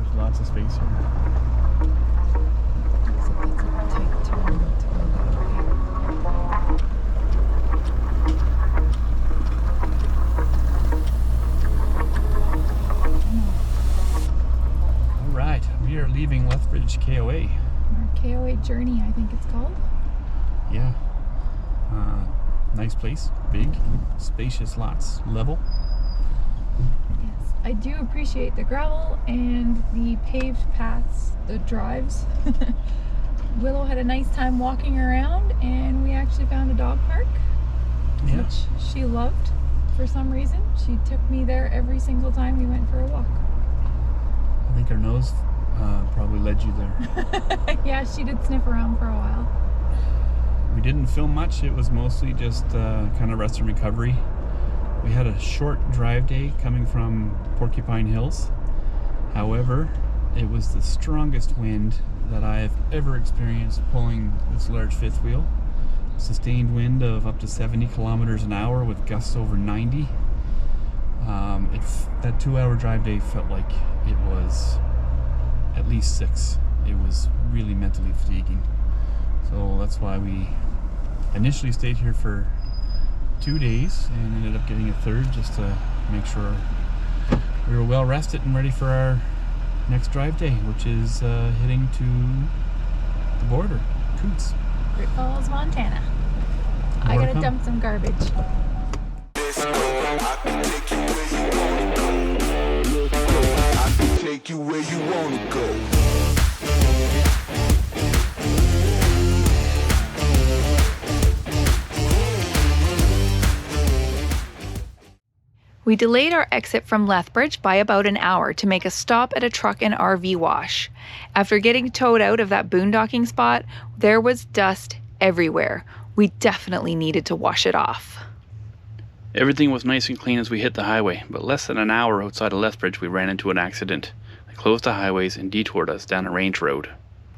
There's lots of space here. Looks like that's a tight turn to go that way. All right, we are leaving Lethbridge KOA. Our KOA journey, I think it's called. Yeah. Nice place, big, spacious lots, level. Yes, I do appreciate the gravel and the paved paths, the drives. Willow had a nice time walking around, and we actually found a dog park, Yeah. which she loved for some reason. She took me there every single time we went for a walk. I think our nose probably led you there. Yeah, she did sniff around for a while. We didn't film much. It was mostly just kind of rest and recovery. We had a short drive day coming from Porcupine Hills. However, it was the strongest wind that I have ever experienced pulling this large fifth wheel. Sustained wind of up to 70 kilometers an hour with gusts over 90. That 2-hour drive day felt like it was at least 6. It was really mentally fatiguing. So that's why we initially stayed here for 2 days and ended up getting a third just to make sure we were well rested and ready for our next drive day, which is heading to the border, Coots. Great Falls, Montana. I More to gotta come. dump some garbage. Take you where you wanna go. We delayed our exit from Lethbridge by about an hour to make a stop at a truck and RV wash. After getting towed out of that boondocking spot, there was dust everywhere. We definitely needed to wash it off. Everything was nice and clean as we hit the highway, but less than an hour outside of Lethbridge we ran into an accident. They closed the highways and detoured us down a range road.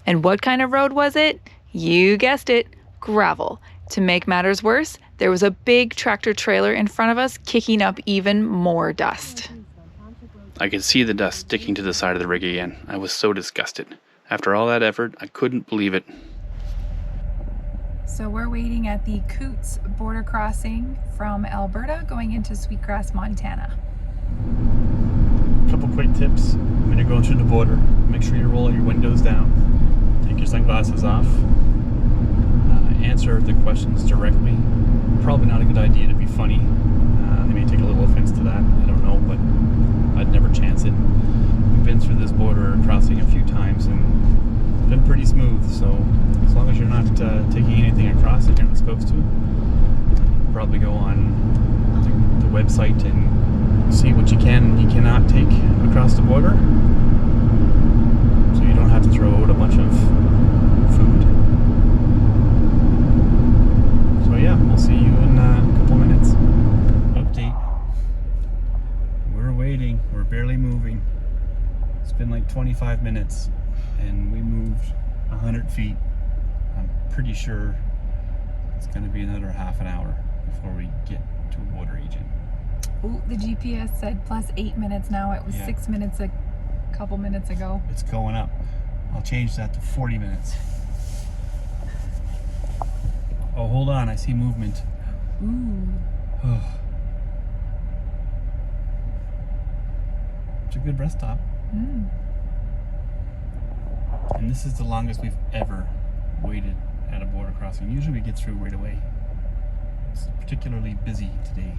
And what kind of road was it? You guessed it, gravel. To make matters worse, there was a big tractor trailer in front of us kicking up even more dust. I could see the dust sticking to the side of the rig again. I was so disgusted. After all that effort, I couldn't believe it. So we're waiting at the Coots border crossing from Alberta going into Sweetgrass, Montana. Couple quick tips when you're going through the border. Make sure you roll your windows down. Take your sunglasses off. Answer the questions directly. Probably not a good idea to be funny. They may take a little offense to that. I don't know, but I'd never chance it. We've been through this border crossing a few times and it's been pretty smooth. So as long as you're not taking anything across that you're not supposed to, probably go on the website and see what you can and you cannot take across the border, so you don't have to throw out a bunch of food. So yeah, we'll see you in a couple minutes. Update. We're waiting. We're barely moving. It's been like 25 minutes and we moved 100 feet. I'm pretty sure it's going to be another half an hour before we get to a border region. Ooh, the GPS said plus 8 minutes now. It was Yeah. 6 minutes a couple minutes ago. It's going up. I'll change that to 40 minutes. Oh, hold on. I see movement. Ooh. It's a good rest stop. Mm. And this is the longest we've ever waited at a border crossing. Usually we get through right away. It's particularly busy today.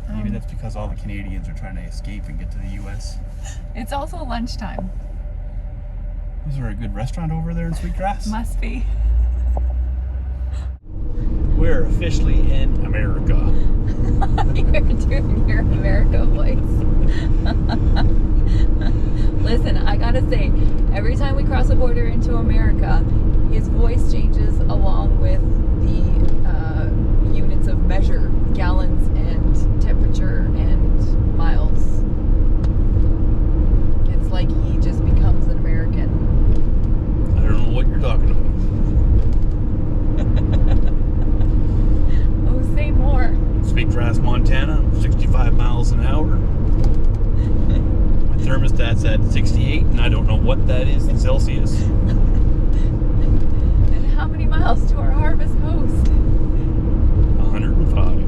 Maybe that's because all the Canadians are trying to escape and get to the US. It's also lunchtime. Is there a good restaurant over there in Sweetgrass? Must be. We're officially in America. You're doing your America voice. Listen, I gotta say, every time we cross a border into America, his voice changes along with the units of measure, gallons and temperature and miles. It's like he just becomes an American. I don't know what you're talking about. Oh, say more. Sweetgrass, Montana, 65 miles an hour. My thermostat's at 68 and I don't what that is in Celsius. And how many miles to our harvest post? 105.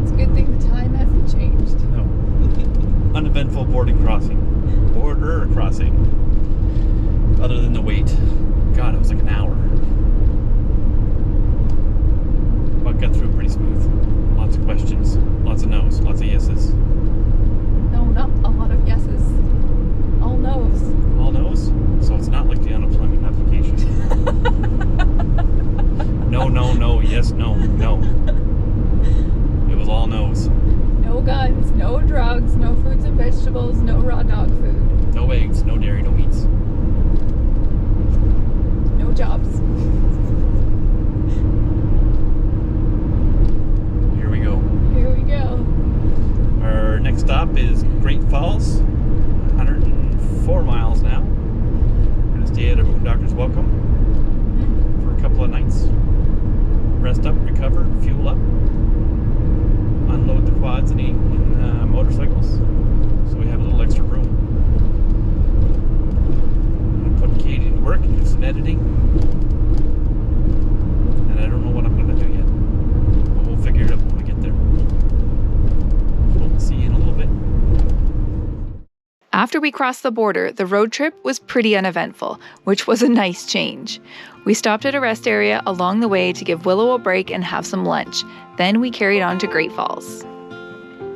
It's a good thing the time hasn't changed. No. Uneventful border crossing. Other than the wait. God, it was like an hour. But got through pretty smooth. Lots of questions, lots of no's, lots of yeses. No, not a lot of yeses. All no's. All no's? So it's not like the unemployment application. No, no, no, yes, no, no. It was all no's. No guns, no drugs, no fruits and vegetables, no raw dog food. No eggs, no dairy, no meats. No jobs. Here we go. Here we go. Our next stop is Great Falls. 104 miles now. We're going to stay at a Boondocker's Welcome for a couple of nights. Rest up, recover, fuel up, unload the quads and motorcycles, so we have a little extra room. I'm going to put Katie to work and do some editing, and I don't know what I'm going to do yet, but we'll figure it out when we get there. So we'll see you in a little bit. After we crossed the border, the road trip was pretty uneventful, which was a nice change. We stopped at a rest area along the way to give Willow a break and have some lunch. Then we carried on to Great Falls.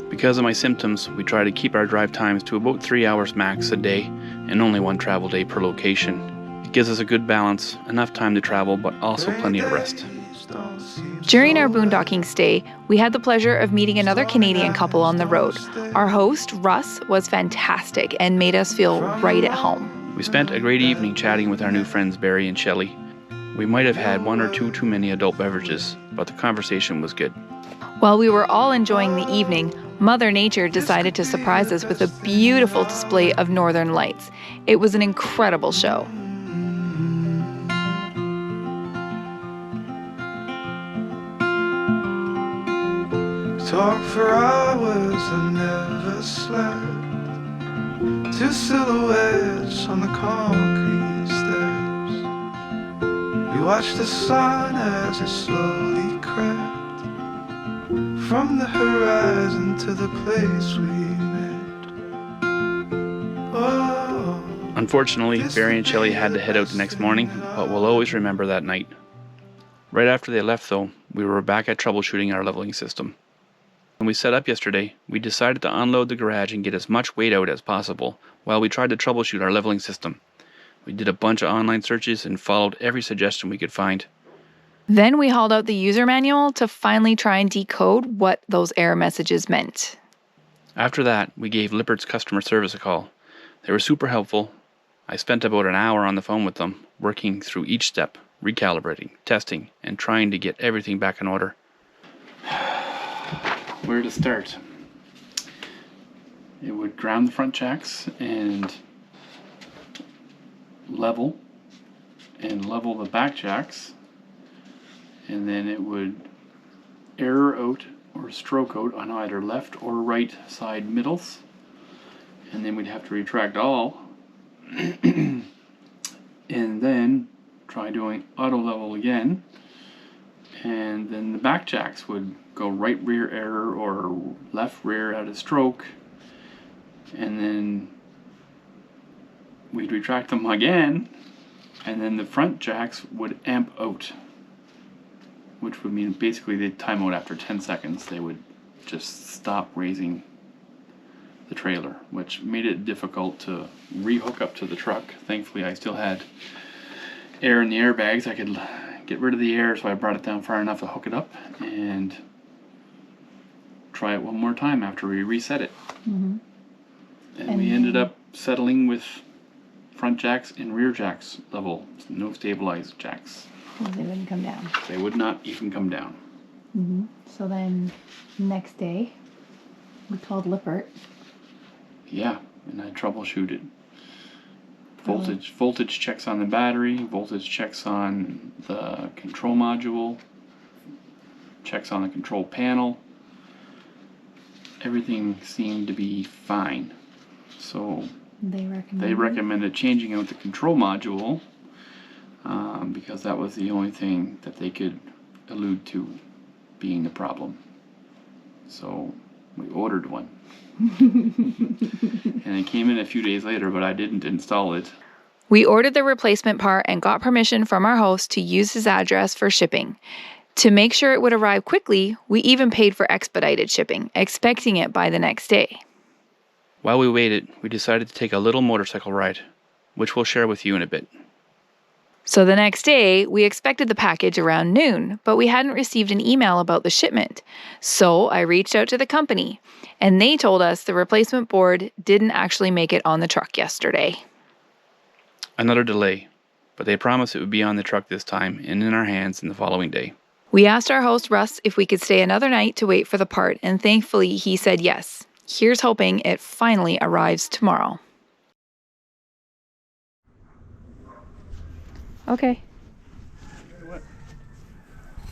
Because of my symptoms, we try to keep our drive times to about 3 hours max a day and only one travel day per location. It gives us a good balance, enough time to travel, but also plenty of rest. During our boondocking stay, we had the pleasure of meeting another Canadian couple on the road. Our host, Russ, was fantastic and made us feel right at home. We spent a great evening chatting with our new friends Barry and Shelley. We might have had one or two too many adult beverages, but the conversation was good. While we were all enjoying the evening, Mother Nature decided to surprise us with a beautiful display of northern lights. It was an incredible show. Talk for hours and never slept. Two silhouettes on the concrete steps. We watched the sun as it slowly crept from the horizon to the place we met. Oh, Unfortunately, Barry and Shelley had to head out the next morning, but we'll always remember that night. Right after they left though, we were back at troubleshooting our leveling system. When we set up yesterday, we decided to unload the garage and get as much weight out as possible while we tried to troubleshoot our leveling system. We did a bunch of online searches and followed every suggestion we could find. Then we hauled out the user manual to finally try and decode what those error messages meant. After that, we gave Lippert's customer service a call. They were super helpful. I spent about an hour on the phone with them, working through each step, recalibrating, testing, and trying to get everything back in order. Where to start? It would ground the front jacks and level the back jacks, and then it would error out or stroke out on either left or right side middles, and then we'd have to retract all and then try doing auto level again, and then the back jacks would go right rear error or left rear at a stroke, and then we'd retract them again, and then the front jacks would amp out, which would mean basically they'd time out after 10 seconds. They would just stop raising the trailer, which made it difficult to re-hook up to the truck. Thankfully I still had air in the airbags. I could get rid of the air, so I brought it down far enough to hook it up and try it one more time after we reset it. Mm-hmm. And we ended up settling with front jacks and rear jacks level, no stabilized jacks. They wouldn't come down. They would not even come down. Mm-hmm. So then, next day, we called Lippert. Yeah, and I troubleshooted. Voltage checks on the battery, voltage checks on the control module, checks on the control panel. Everything seemed to be fine. So They recommended changing out the control module because that was the only thing that they could allude to being the problem. So we ordered one. And it came in a few days later, but I didn't install it. We ordered the replacement part and got permission from our host to use his address for shipping. To make sure it would arrive quickly, we even paid for expedited shipping, expecting it by the next day. While we waited, we decided to take a little motorcycle ride, which we'll share with you in a bit. So the next day, we expected the package around noon, but we hadn't received an email about the shipment. So I reached out to the company, and they told us the replacement board didn't actually make it on the truck yesterday. Another delay, but they promised it would be on the truck this time and in our hands in the following day. We asked our host Russ if we could stay another night to wait for the part, and thankfully he said yes. Here's hoping it finally arrives tomorrow. Okay. What?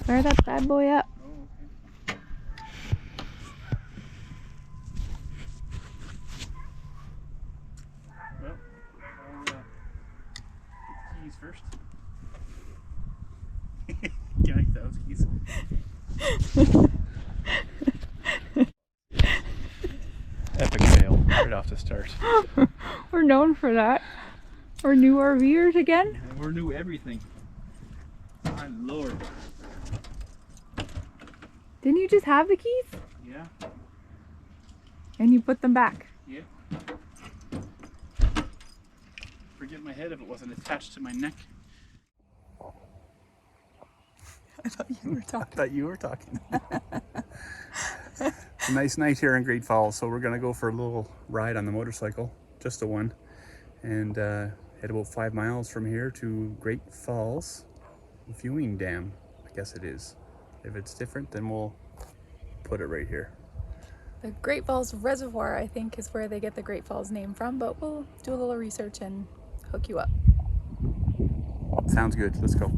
Fire that bad boy up. Oh, okay. Well, I'll keys first. Can I get those keys? Epic fail right off the start. We're known for that. We're new RVers again. We're new everything. My lord. Didn't you just have the keys? Yeah. And you put them back. Yeah. Forget my head if it wasn't attached to my neck. I thought you were talking. It's a nice night here in Great Falls, so we're gonna go for a little ride on the motorcycle, just the one, and head about 5 miles from here to Great Falls Viewing Dam. I guess it is. If it's different, then we'll put it right here. The Great Falls Reservoir, I think, is where they get the Great Falls name from, but we'll do a little research and hook you up. Sounds good. Let's go.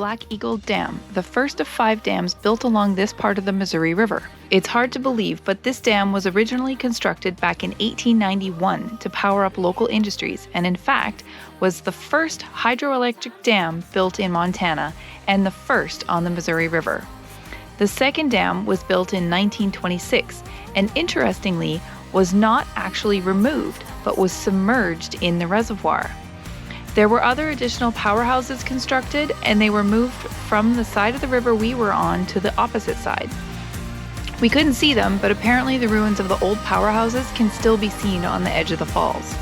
Black Eagle Dam, the first of 5 dams built along this part of the Missouri River. It's hard to believe, but this dam was originally constructed back in 1891 to power up local industries, and in fact was the first hydroelectric dam built in Montana and the first on the Missouri River. The second dam was built in 1926 and interestingly was not actually removed but was submerged in the reservoir. There were other additional powerhouses constructed and they were moved from the side of the river we were on to the opposite side. We couldn't see them, but apparently the ruins of the old powerhouses can still be seen on the edge of the falls.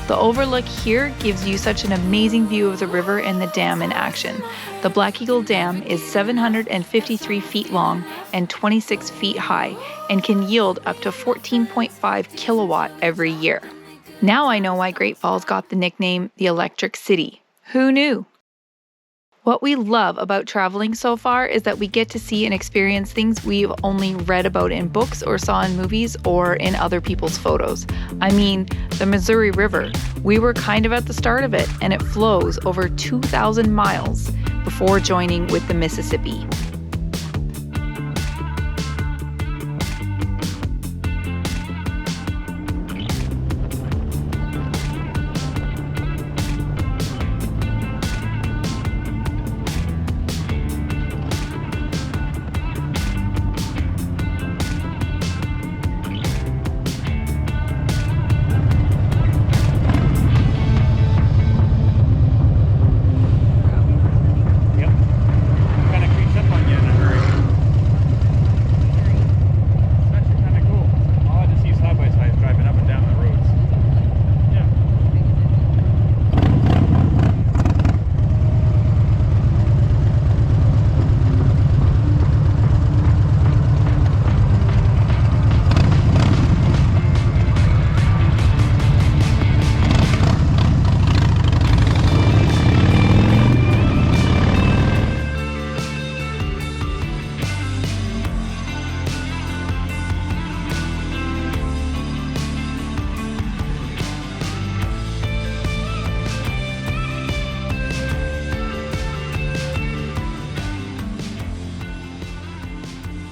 The overlook here gives you such an amazing view of the river and the dam in action. The Black Eagle Dam is 753 feet long and 26 feet high and can yield up to 14.5 kilowatt every year. Now I know why Great Falls got the nickname the Electric City. Who knew? What we love about traveling so far is that we get to see and experience things we've only read about in books or saw in movies or in other people's photos. I mean, the Missouri River. We were kind of at the start of it, and it flows over 2,000 miles before joining with the Mississippi.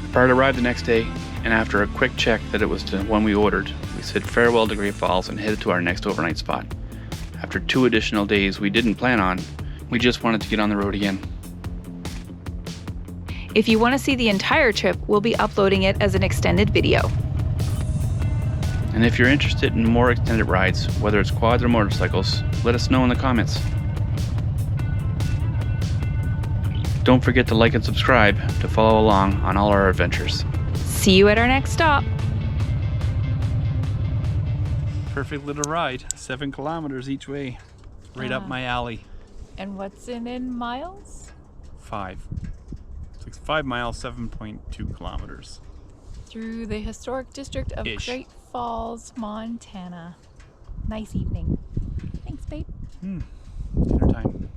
The part arrived the next day, and after a quick check that it was the one we ordered, we said farewell to Great Falls and headed to our next overnight spot. After 2 additional days we didn't plan on, we just wanted to get on the road again. If you want to see the entire trip, we'll be uploading it as an extended video. And if you're interested in more extended rides, whether it's quads or motorcycles, let us know in the comments. Don't forget to like and subscribe to follow along on all our adventures. See you at our next stop. Perfect little ride. 7 kilometers each way. Right up my alley. And what's in miles? 5. It's 5 miles, 7.2 kilometers. Through the historic district of Ish. Great Falls, Montana. Nice evening. Thanks, babe. Dinner time.